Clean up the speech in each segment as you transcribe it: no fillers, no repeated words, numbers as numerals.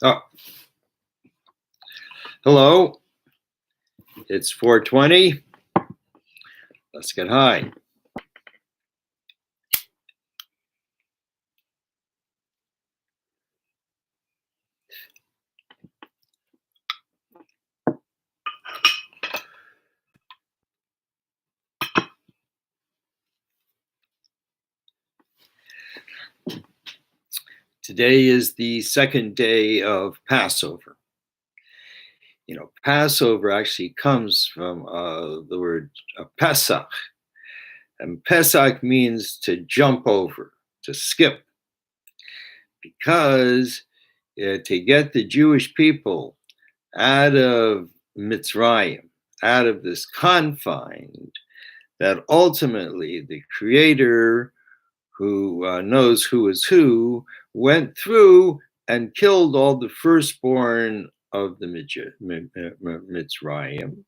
Oh, hello. It's 4:20. Let's get high. Today is the second day of Passover. You know, Passover actually comes from the word Pesach. And Pesach means to jump over, to skip. Because to get the Jewish people out of Mitzrayim, out of this confine, that ultimately the Creator, who knows who is who, went through and killed all the firstborn of the Mitzrayim,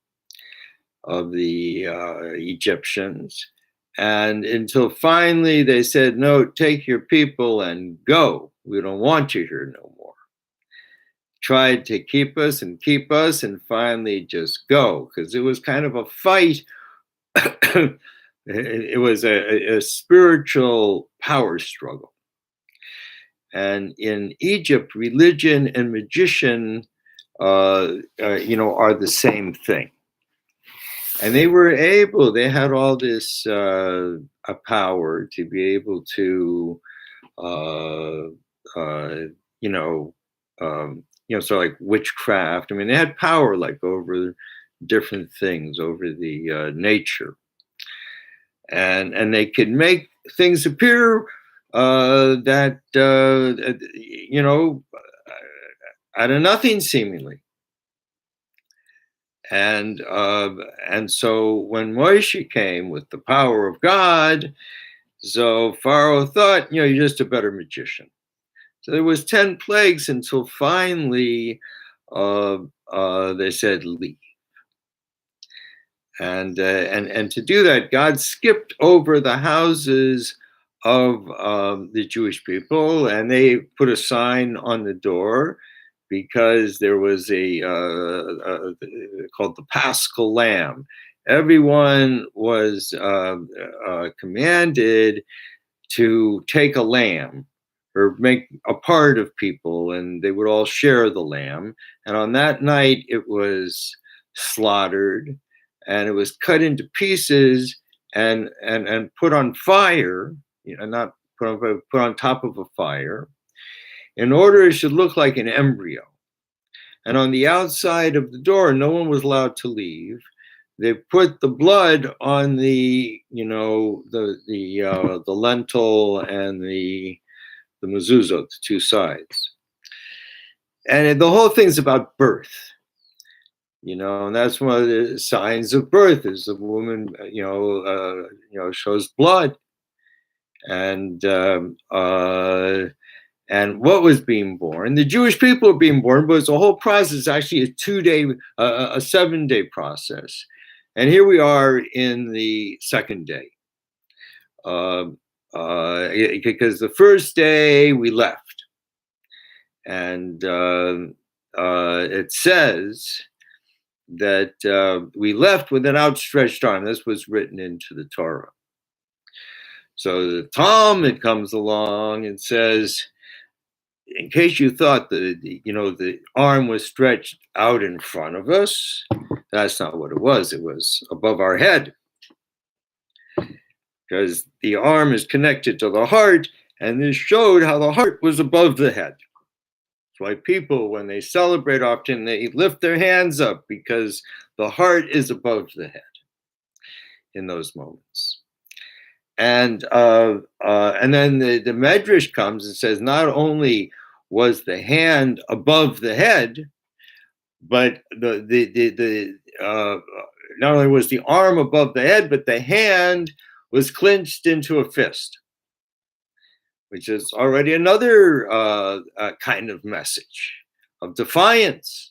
of the Egyptians, and until finally they said, no, take your people and go. We don't want you here no more. Tried to keep us, and finally just go, because it was kind of a fight. It was a spiritual power struggle. And in Egypt, religion and magician, are the same thing. And they had all this power to be able to, sort of like witchcraft. I mean, they had power like over different things, over the nature. And they could make things appear that out of nothing seemingly. And so when Moshe came with the power of God, so Pharaoh thought, you're just a better magician. So there was 10 plagues until finally they said leave. And to do that, God skipped over the houses of the Jewish people, and they put a sign on the door, because there was a called the Paschal Lamb. Everyone was commanded to take a lamb or make a part of people, and they would all share the lamb. And on that night, it was slaughtered, and it was cut into pieces and put on fire, not put on, but put on top of a fire, in order it should look like an embryo. And on the outside of the door, no one was allowed to leave. They put the blood on the lentil and the mezuzot, the two sides. And the whole thing's about birth. And that's one of the signs of birth, is the woman, shows blood, and what was being born. The Jewish people were being born, but it's a whole process, actually a 7-day process. And here we are in the second day, because the first day we left, and it says that we left with an outstretched arm. This was written into the Torah. So the Talmud comes along and says, in case you thought the arm was stretched out in front of us, that's not what it was. It was above our head, because the arm is connected to the heart, and this showed how the heart was above the head. Why people, when they celebrate, often they lift their hands up, because the heart is above the head in those moments. And then the Medrash comes and says, not only was the hand above the head, but not only was the arm above the head, but the hand was clenched into a fist, which is already another kind of message of defiance.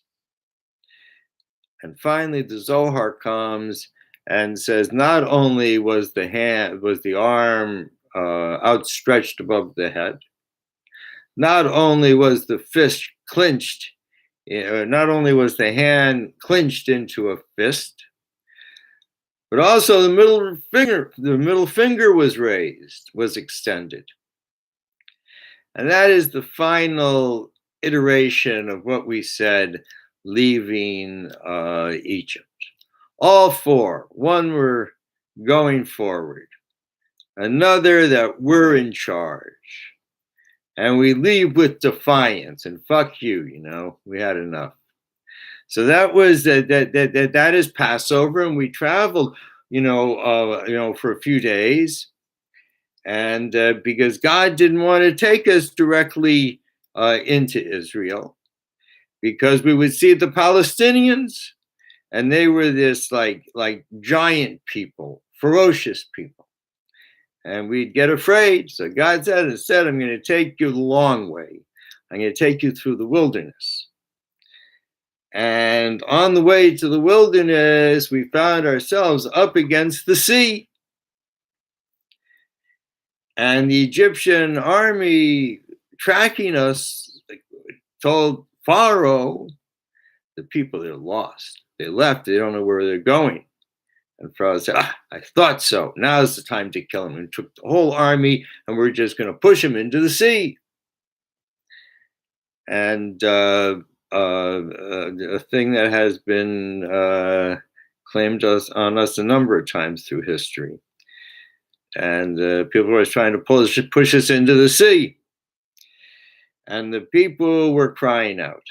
And finally, the Zohar comes and says, not only was the arm outstretched above the head, not only was the fist clinched. Not only was the hand clinched into a fist, but also the middle finger was raised, was extended. And that is the final iteration of what we said leaving Egypt. All four. One were going forward. Another that we're in charge. And we leave with defiance and fuck you, we had enough. So that was that is Passover, and we traveled, for a few days, and because God didn't want to take us directly into Israel, because we would see the Palestinians, and they were this like giant people, ferocious people, and we'd get afraid. So God said, instead, I'm going to take you the long way. I'm going to take you through the wilderness. And on the way to the wilderness, we found ourselves up against the sea. And the Egyptian army tracking us told Pharaoh, the people are lost. They left. They don't know where they're going. And Pharaoh said, I thought so. Now's the time to kill them. And took the whole army, and we're just going to push them into the sea. And a thing that has been claimed on us a number of times through history. And people were trying to push us into the sea. And the people were crying out.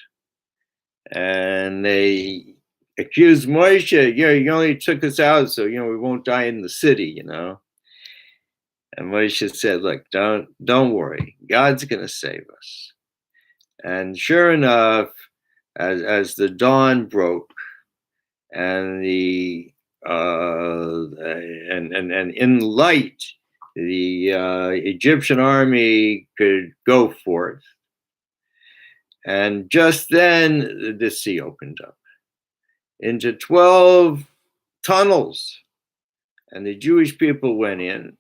And they accused Moshe, you only took us out so, we won't die in the city, And Moshe said, look, don't worry. God's going to save us. And sure enough, as the dawn broke, and the and in light, the Egyptian army could go forth, and just then the sea opened up into 12 tunnels, and the Jewish people went in,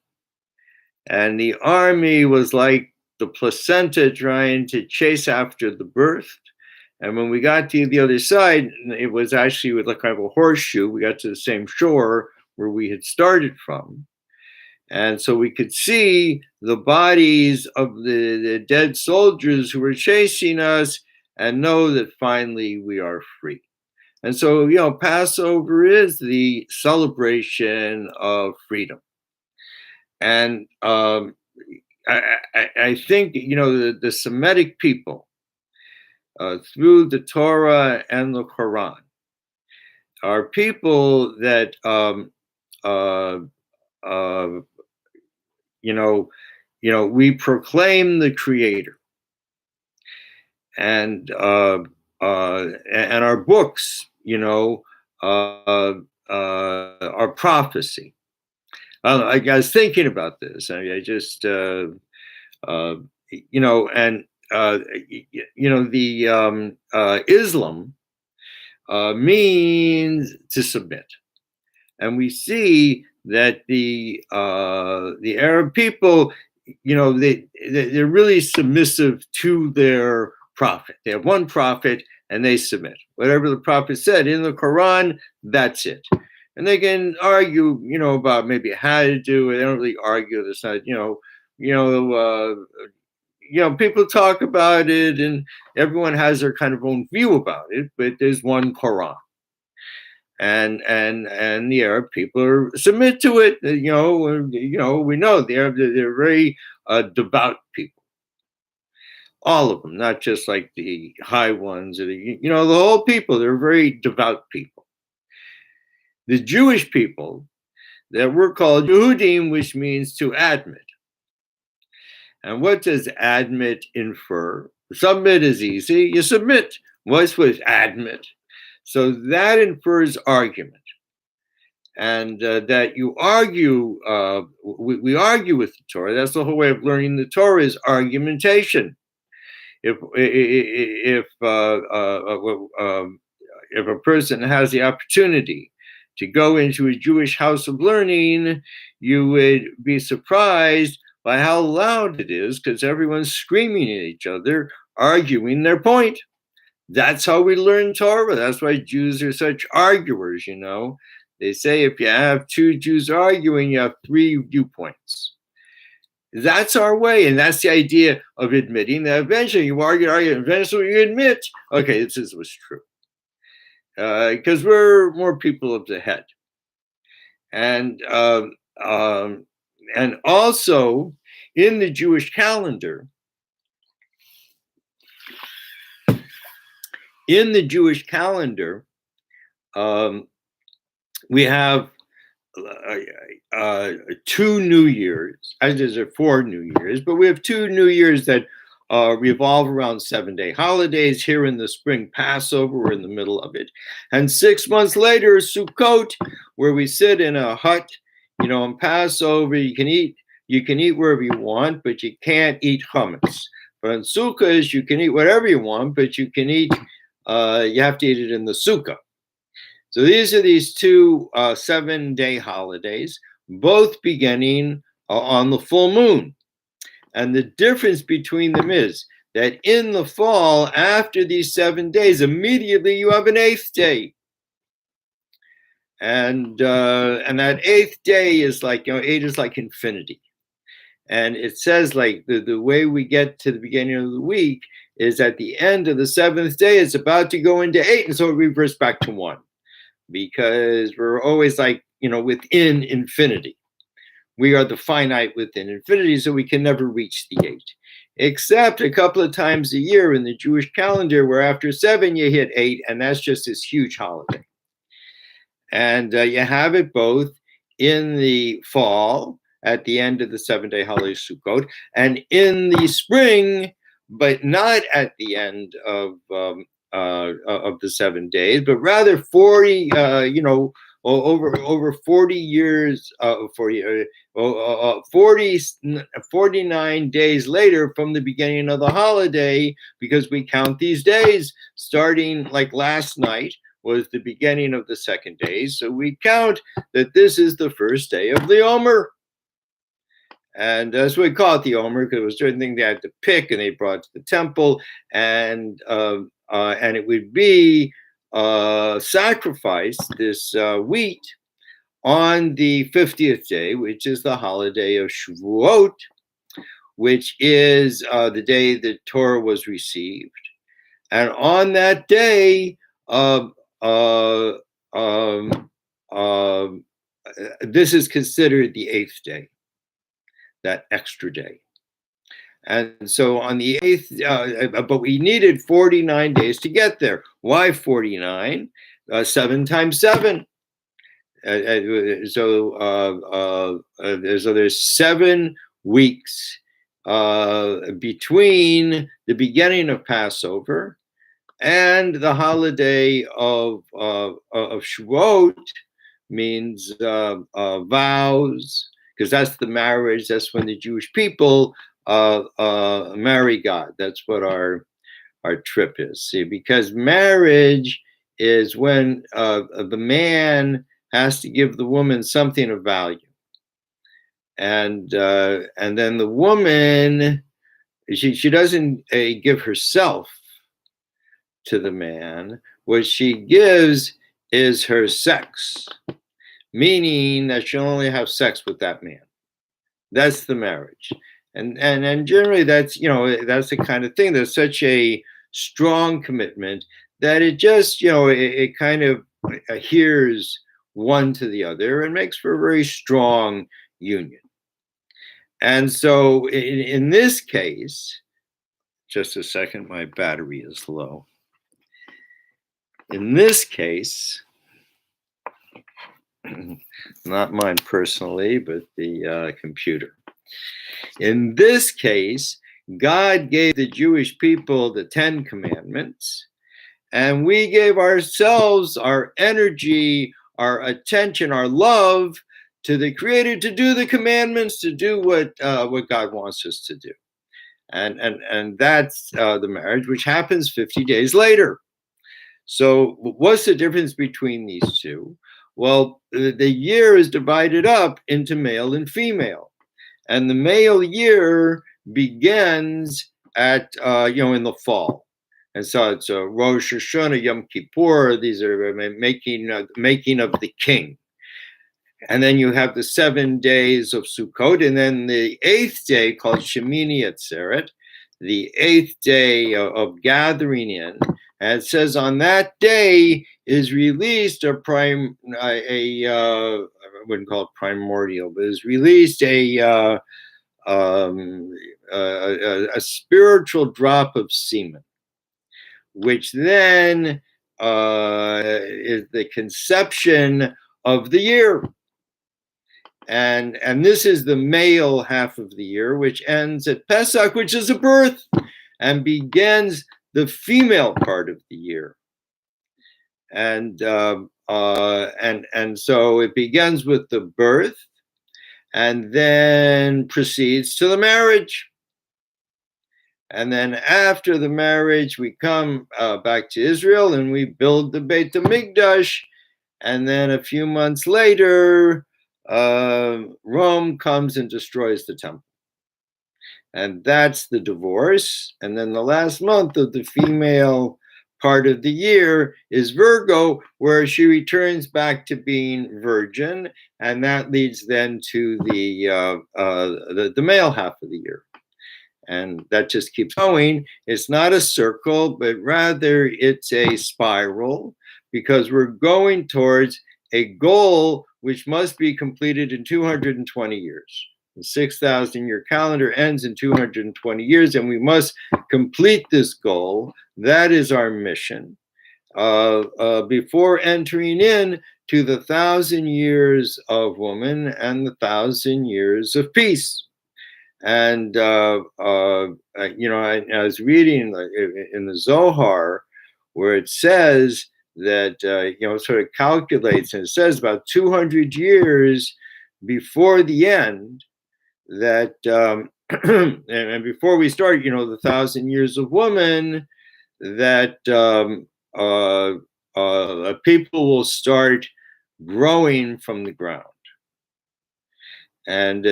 and the army was like the placenta trying to chase after the birth. And when we got to the other side, it was actually with like kind of a horseshoe. We got to the same shore where we had started from. And so we could see the bodies of the dead soldiers who were chasing us and know that finally we are free. And so, Passover is the celebration of freedom. And I think, the Semitic people, through the Torah and the Quran, are people that we proclaim the Creator, and our books, are prophecy. I was thinking about this. I just Islam means to submit, and we see that the Arab people, they're really submissive to their prophet. They have one prophet, and they submit. Whatever the prophet said in the Quran, that's it. And they can argue, about maybe how to do it. They don't really argue. It's not, people talk about it, and everyone has their kind of own view about it. But there's one Quran, and the Arab people submit to it. We know they're very devout people. All of them, not just like the high ones, or the whole people. They're very devout people. The Jewish people that were called Yehudim, which means to admit. And what does admit infer? Submit is easy. You submit. What's with admit? So that infers argument. And that you argue, we argue with the Torah. That's the whole way of learning the Torah, is argumentation. If a person has the opportunity to go into a Jewish house of learning, you would be surprised by how loud it is, because everyone's screaming at each other, arguing their point. That's how we learn Torah. That's why Jews are such arguers, They say if you have two Jews arguing, you have three viewpoints. That's our way, and that's the idea of admitting that eventually you argue, eventually you admit, okay, this was true. Because we're more people of the head. And also in the Jewish calendar, we have 2 New Years. There's 4 New Years, but we have 2 New Years that revolve around 7-day holidays. Here in the spring, Passover, we're in the middle of it. And 6 months later, Sukkot, where we sit in a hut. On Passover, you can eat wherever you want, but you can't eat chametz. But on Sukkot, you can eat whatever you want, but you can eat, you have to eat it in the sukkah. So these are these 2 7-day holidays, both beginning on the full moon. And the difference between them is that in the fall, after these 7 days, immediately you have an 8th day. And that 8th day is like, 8 is like infinity. And it says like the way we get to the beginning of the week is at the end of the 7th day, it's about to go into 8. And so it reverts back to 1. Because we're always like, within infinity. We are the finite within infinity, so we can never reach the 8. Except a couple of times a year in the Jewish calendar, where after 7 you hit 8, and that's just this huge holiday. And you have it both in the fall, at the end of the 7-day holiday Sukkot, and in the spring, but not at the end of the 7 days, but rather 40, over 40 years, 49 days later from the beginning of the holiday, because we count these days starting like last night was the beginning of the 2nd day. So we count that this is the first day of the Omer. And that's what we call it, the Omer, because it was a certain thing they had to pick, and they brought to the temple, and it would be sacrificed, this wheat, on the 50th day, which is the holiday of Shavuot, which is the day the Torah was received. And on that day, this is considered the 8th day, that extra day. And so on the 8th, but we needed 49 days to get there. Why 49? 7 times 7. So there's 7 weeks between the beginning of Passover and the holiday of Shavuot, means vows, because that's the marriage. That's when the Jewish people marry God. That's what our trip is. See, because marriage is when the man has to give the woman something of value, and then the woman, she doesn't give herself to the man. What she gives is her sex, meaning that she'll only have sex with that man. That's the marriage. And generally that's, that's the kind of thing that's such a strong commitment that it just, it kind of adheres one to the other and makes for a very strong union. And so in this case, just a second, my battery is low. In this case, not mine personally, but the computer. In this case, God gave the Jewish people the 10 commandments, and we gave ourselves, our energy, our attention, our love to the Creator to do the commandments, to do what God wants us to do. And that's the marriage, which happens 50 days later. So what's the difference between these two? Well, the year is divided up into male and female. And the male year begins at, in the fall. And so it's Rosh Hashanah, Yom Kippur. These are making of the king. And then you have the 7 days of Sukkot, and then the 8th day called Shemini Atzeret, the 8th day of gathering in. And it says on that day is released I wouldn't call it primordial, but is released a spiritual drop of semen, which then is the conception of the year. And this is the male half of the year, which ends at Pesach, which is a birth, and begins the female part of the year. And so it begins with the birth, and then proceeds to the marriage. And then after the marriage, we come back to Israel and we build the Beit HaMikdash. And then a few months later, Rome comes and destroys the temple. And that's the divorce. And then the last month of the female part of the year is Virgo, where she returns back to being virgin. And that leads then to the male half of the year. And that just keeps going. It's not a circle, but rather it's a spiral, because we're going towards a goal which must be completed in 220 years. The 6,000-year calendar ends in 220 years, and we must complete this goal. That is our mission. Before entering in to the 1,000 years of woman and the 1,000 years of peace. And I was reading in the Zohar where it says that sort of calculates, and it says about 200 years before the end, that and before we start, the 1,000 years of woman, that people will start growing from the ground. And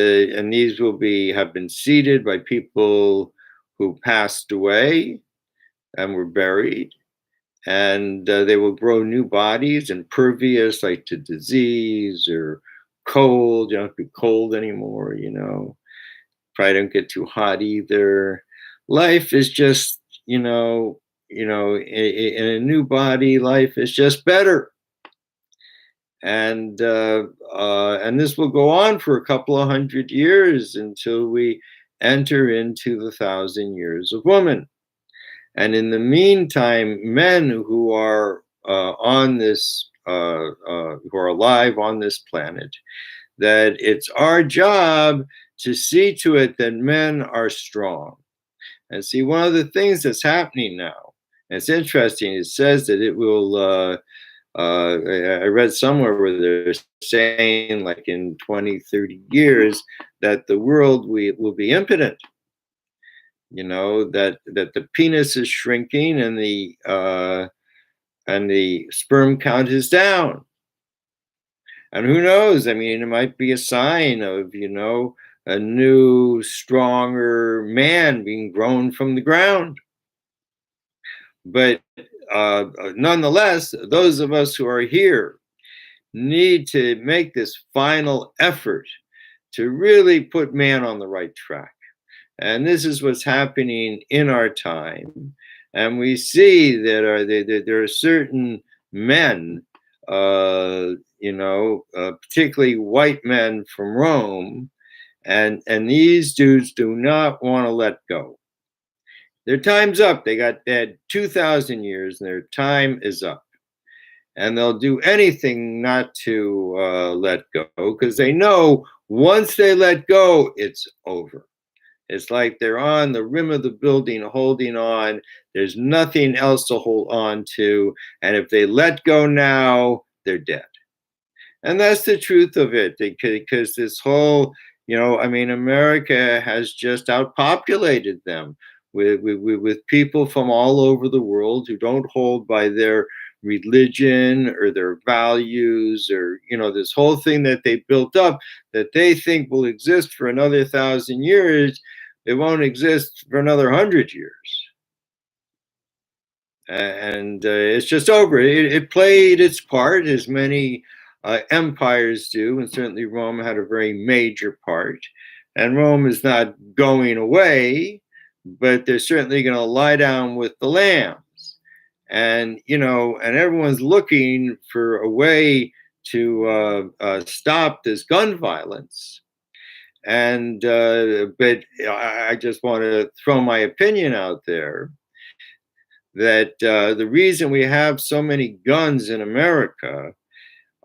these have been seeded by people who passed away and were buried, and they will grow new bodies, impervious like to disease or cold. You don't have to be cold anymore, Probably don't get too hot either. Life is just, in a new body, life is just better. And this will go on for a couple of 100 years until we enter into the 1,000 years of woman. And in the meantime, men who are on this, who are alive on this planet, that it's our job to see to it that men are strong. And see, one of the things that's happening now, and it's interesting, it says that it will. I read somewhere where they're saying, like in 20, 30 years, that the world will be impotent. That the penis is shrinking and the sperm count is down. And who knows? I mean, it might be a sign of, a new, stronger man being grown from the ground. But nonetheless, those of us who are here need to make this final effort to really put man on the right track. And this is what's happening in our time. And we see that there are certain men, particularly white men from Rome, and these dudes do not want to let go. Their time's up. They had 2,000 years, and their time is up. And they'll do anything not to let go, because they know once they let go, it's over. It's like they're on the rim of the building holding on. There's nothing else to hold on to. And if they let go now, they're dead. And that's the truth of it, because this whole, America has just outpopulated them with people from all over the world who don't hold by their religion or their values, or this whole thing that they built up that they think will exist for another 1,000 years. It won't exist for another 100 years. and it's just over. It played its part, as many empires do, and certainly Rome had a very major part. And Rome is not going away, but they're certainly going to lie down with the lambs. And and everyone's looking for a way to stop this gun violence. And but I just want to throw my opinion out there that the reason we have so many guns in America,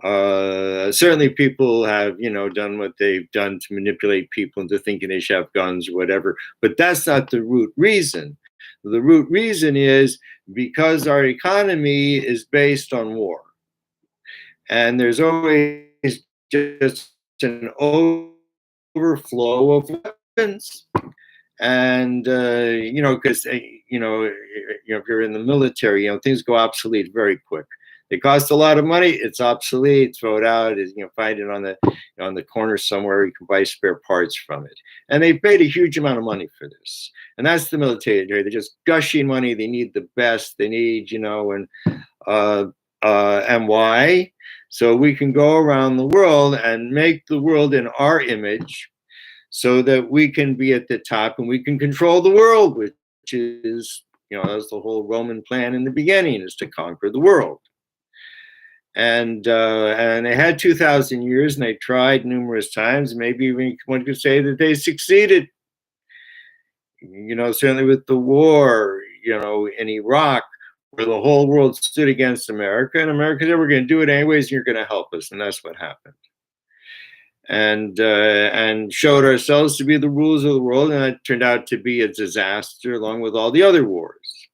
certainly people have, done what they've done to manipulate people into thinking they should have guns or whatever, but that's not the root reason. The root reason is because our economy is based on war. And there's always just an overflow of weapons. And because if you're in the military, things go obsolete very quick. They cost a lot of money. It's obsolete. Throw it out. Find it on the corner somewhere. You can buy spare parts from it. And they paid a huge amount of money for this. And that's the military. They're just gushing money. They need the best. They need and why? So we can go around the world and make the world in our image, so that we can be at the top and we can control the world, which is, that's the whole Roman plan in the beginning, is to conquer the world. And they had 2,000 years, and they tried numerous times. Maybe even one could say that they succeeded. Certainly with the war, in Iraq, where the whole world stood against America, and America said, we're going to do it anyways, and you're going to help us. And that's what happened. And showed ourselves to be the rulers of the world, and it turned out to be a disaster, along with all the other wars.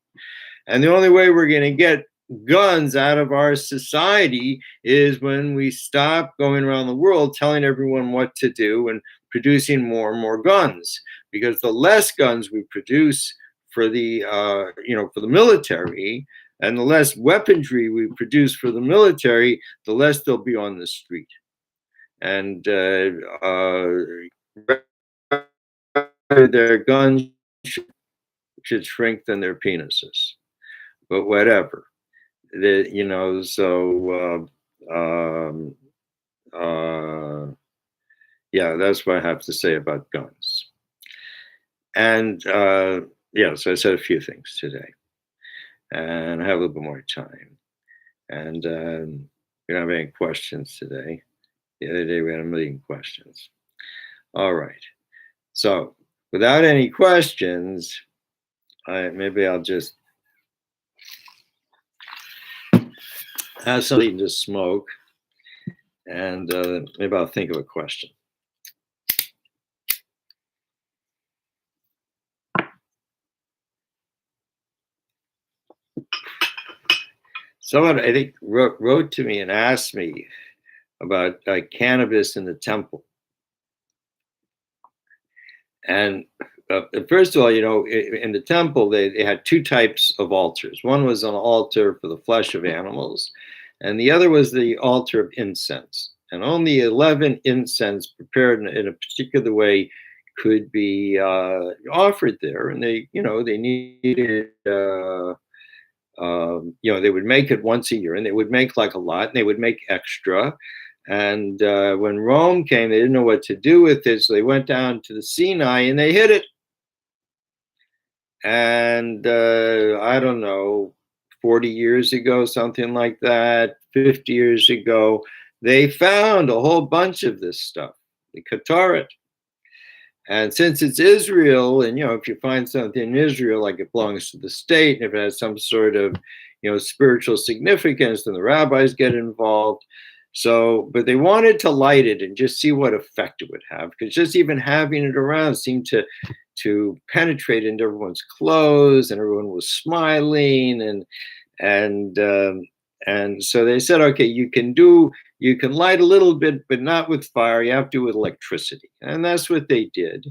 And the only way we're going to get guns out of our society is when we stop going around the world telling everyone what to do and producing more and more guns. Because the less guns we produce for the for the military, and the less weaponry we produce for the military, the less they'll be on the street. And their guns should shrink than their penises, but whatever. Yeah, that's what I have to say about guns. And so I said a few things today, and I have a little bit more time. And we don't have any questions today. The other day we had a million questions. All right. So without any questions, maybe I'll just have something to smoke, and maybe I'll think of a question. Someone, I think, wrote to me and asked me about cannabis in the temple. And first of all, in the temple, they had two types of altars. One was an altar for the flesh of animals, and the other was the altar of incense. And only 11 incense prepared in a particular way could be offered there. And they needed, they would make it once a year, and they would make like a lot, and they would make extra. And when Rome came, they didn't know what to do with it, so they went down to the Sinai and they hid it. And I don't know, 40 years ago, something like that, 50 years ago, they found a whole bunch of this stuff, the Kataret. And since it's Israel, and if you find something in Israel, like it belongs to the state, and if it has some sort of spiritual significance, then the rabbis get involved. So, but they wanted to light it and just see what effect it would have, because just even having it around seemed to penetrate into everyone's clothes, and everyone was smiling, and so they said, okay, you can light a little bit, but not with fire. You have to do with electricity, and that's what they did.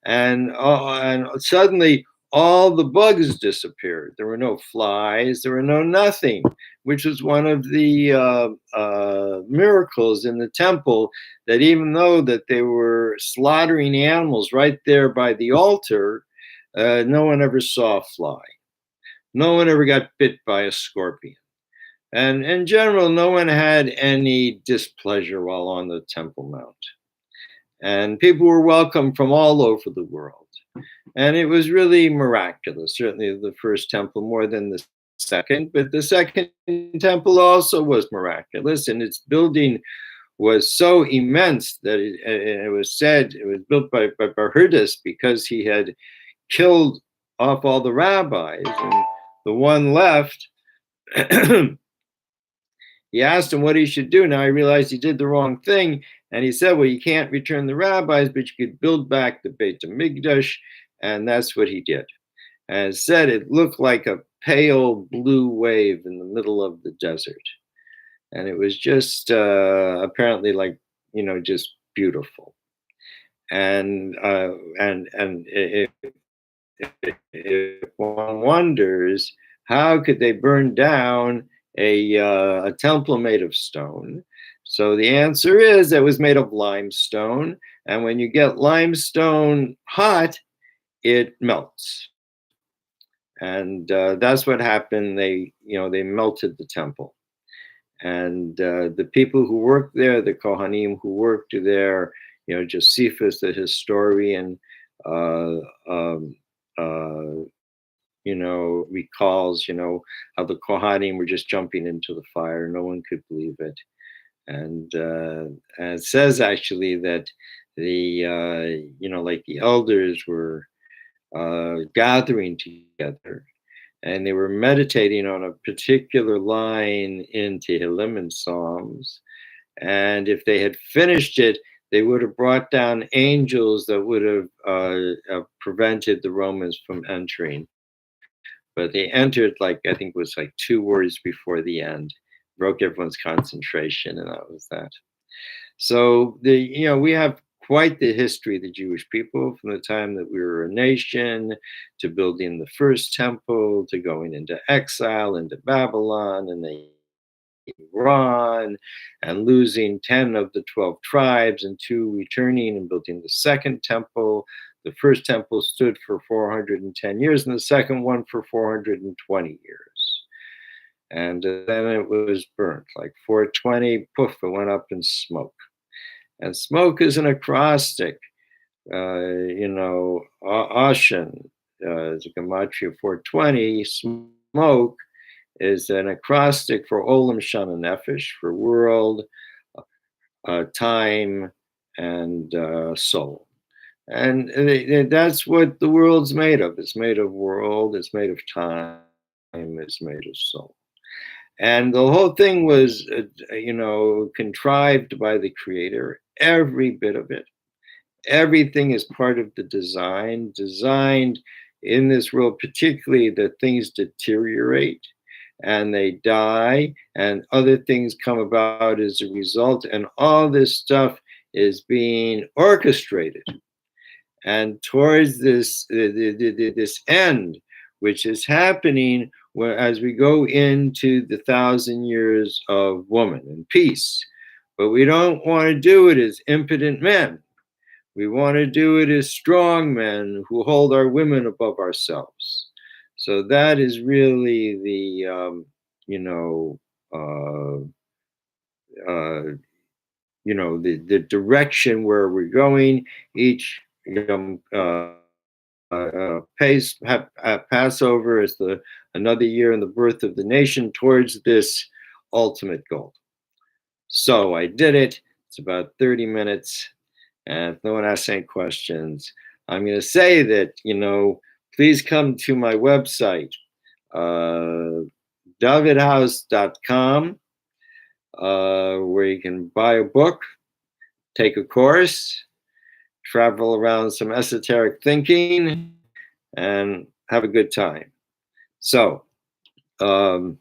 And suddenly all the bugs disappeared. There were no flies. There were no nothing, which was one of the miracles in the temple, that even though that they were slaughtering animals right there by the altar, no one ever saw a fly. No one ever got bit by a scorpion. And in general, no one had any displeasure while on the Temple Mount. And people were welcome from all over the world. And it was really miraculous, certainly the first temple more than the second, but the second temple also was miraculous, and its building was so immense that it was said it was built by Barhudus because he had killed off all the rabbis, and the one left, he asked him what he should do. Now he realized he did the wrong thing, and he said, well, you can't return the rabbis, but you could build back the Beit HaMikdash, and that's what he did. And it said it looked like a pale blue wave in the middle of the desert. And it was just apparently like, just beautiful. And if one wonders, how could they burn down a temple made of stone? So the answer is it was made of limestone. And when you get limestone hot, it melts. And that's what happened. They melted the temple. And the people who worked there, the Kohanim who worked there, Josephus, the historian, recalls, how the Kohanim were just jumping into the fire. No one could believe it. And it says actually that like the elders were gathering together, and they were meditating on a particular line in Tehillim and Psalms. And if they had finished it, they would have brought down angels that would have prevented the Romans from entering. But they entered, I think it was 2 words before the end, broke everyone's concentration, and that was that. So we have quite the history of the Jewish people, from the time that we were a nation to building the first temple, to going into exile into Babylon and then Iran, and losing 10 of the 12 tribes, and 2 returning and building the second temple. The first temple stood for 410 years, and the second one for 420 years. And then it was burnt. 420, poof, it went up in smoke. And smoke is an acrostic, Ashen, is a gematria 420. Smoke is an acrostic for Olam Shana Nefesh, for world, time, and soul. And that's what the world's made of. It's made of world, it's made of time, it's made of soul. And the whole thing was, contrived by the Creator, every bit of it. Everything is part of the design, designed in this world, particularly that things deteriorate and they die, and other things come about as a result. And all this stuff is being orchestrated. And towards this end, which is happening as we go into the 1,000 years of woman and peace. But we don't want to do it as impotent men. We want to do it as strong men who hold our women above ourselves. So that is really the, the direction where we're going. Each Passover is another year in the birth of the nation towards this ultimate goal. So I did it. It's about 30 minutes. And if no one asks any questions, I'm going to say that, please come to my website, dovidhouse.com, where you can buy a book, take a course, travel around some esoteric thinking, and have a good time. So, thank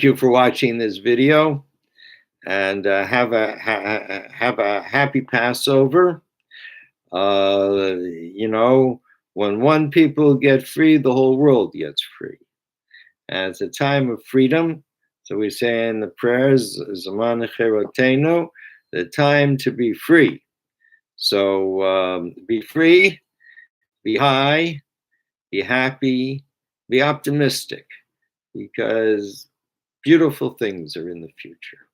you for watching this video, and have a happy Passover. When one people get free, the whole world gets free. And it's a time of freedom. So we say in the prayers, Zaman Cherotenu, the time to be free. So be free, be high, Be happy, be optimistic, because beautiful things are in the future.